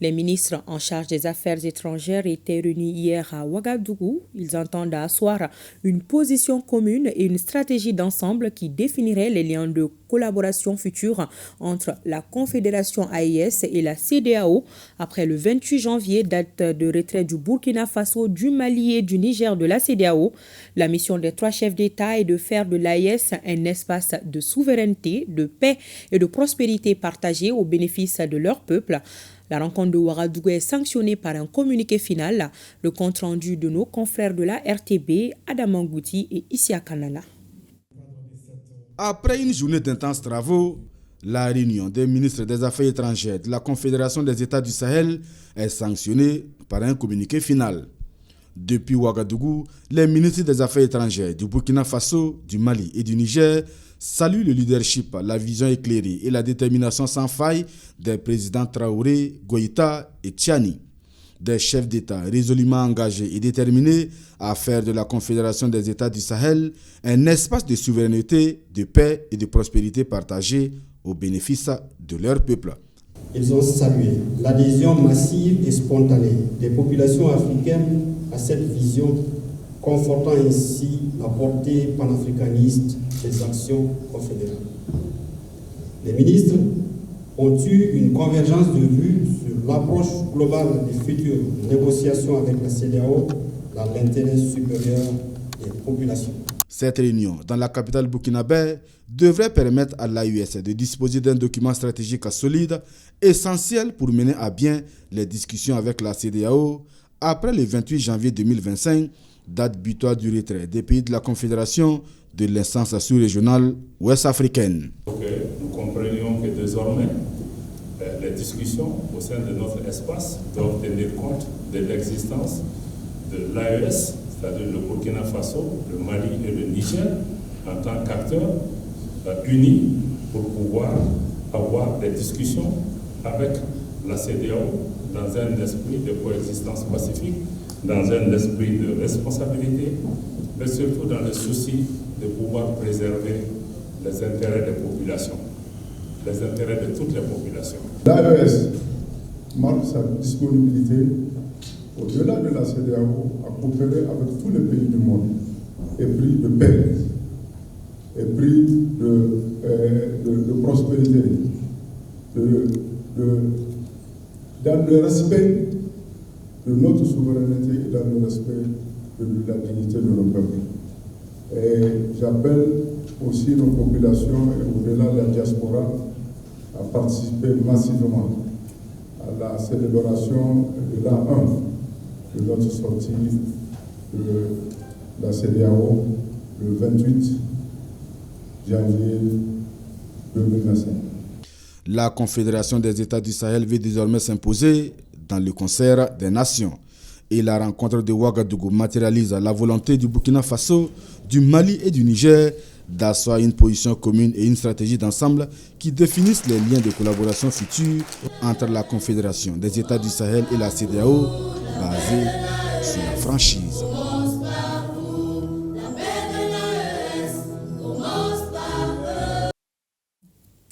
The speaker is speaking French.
Les ministres en charge des affaires étrangères étaient réunis hier à Ouagadougou. Ils entendent asseoir une position commune et une stratégie d'ensemble qui définirait les liens de collaboration futurs entre la Confédération AES et la CEDEAO après le 28 janvier, date de retrait du Burkina Faso, du Mali et du Niger de la CEDEAO. La mission des 3 chefs d'État est de faire de l'AES un espace de souveraineté, de paix et de prospérité partagée au bénéfice de leur peuple. La rencontre de Ouagadougou est sanctionnée par un communiqué final. Le compte-rendu de nos confrères de la RTB, Adam Angouti et Issia Kanana. Après une journée d'intenses travaux, la réunion des ministres des Affaires étrangères de la Confédération des États du Sahel est sanctionnée par un communiqué final. Depuis Ouagadougou, les ministres des Affaires étrangères du Burkina Faso, du Mali et du Niger saluent le leadership, la vision éclairée et la détermination sans faille des présidents Traoré, Goïta et Tchani. Des chefs d'État résolument engagés et déterminés à faire de la Confédération des États du Sahel un espace de souveraineté, de paix et de prospérité partagée au bénéfice de leur peuple. Ils ont salué l'adhésion massive et spontanée des populations africaines à cette vision, confortant ainsi la portée panafricaniste des actions confédérales. Les ministres ont eu une convergence de vues sur l'approche globale des futures négociations avec la CEDEAO dans l'intérêt supérieur des populations. Cette réunion dans la capitale burkinabé devrait permettre à l'AES de disposer d'un document stratégique solide, essentiel pour mener à bien les discussions avec la CEDEAO après le 28 janvier 2025, date butoir du retrait des pays de la Confédération de l'instance sous-régionale ouest-africaine. Nous comprenions que désormais, les discussions au sein de notre espace doivent tenir compte de l'existence de l'AES, c'est-à-dire le Burkina Faso, le Mali et le Niger, en tant qu'acteurs unis pour pouvoir avoir des discussions avec la CEDEAO dans un esprit de coexistence pacifique, dans un esprit de responsabilité, mais surtout dans le souci de pouvoir préserver les intérêts des populations, les intérêts de toutes les populations. L'AES marque sa disponibilité au-delà de la CEDEAO à coopérer avec tous les pays du monde, épris de paix, épris de prospérité, dans le respect de notre souveraineté et dans le respect de la dignité de nos peuples. Et j'appelle aussi nos populations et au-delà de la diaspora à participer massivement à la célébration de l'an 1 de notre sortie de la CEDEAO le 28 janvier 2025. La Confédération des États du Sahel veut désormais s'imposer dans le concert des nations. Et la rencontre de Ouagadougou matérialise la volonté du Burkina Faso, du Mali et du Niger d'asseoir une position commune et une stratégie d'ensemble qui définissent les liens de collaboration futurs entre la Confédération des États du Sahel et la CEDEAO basée sur la franchise.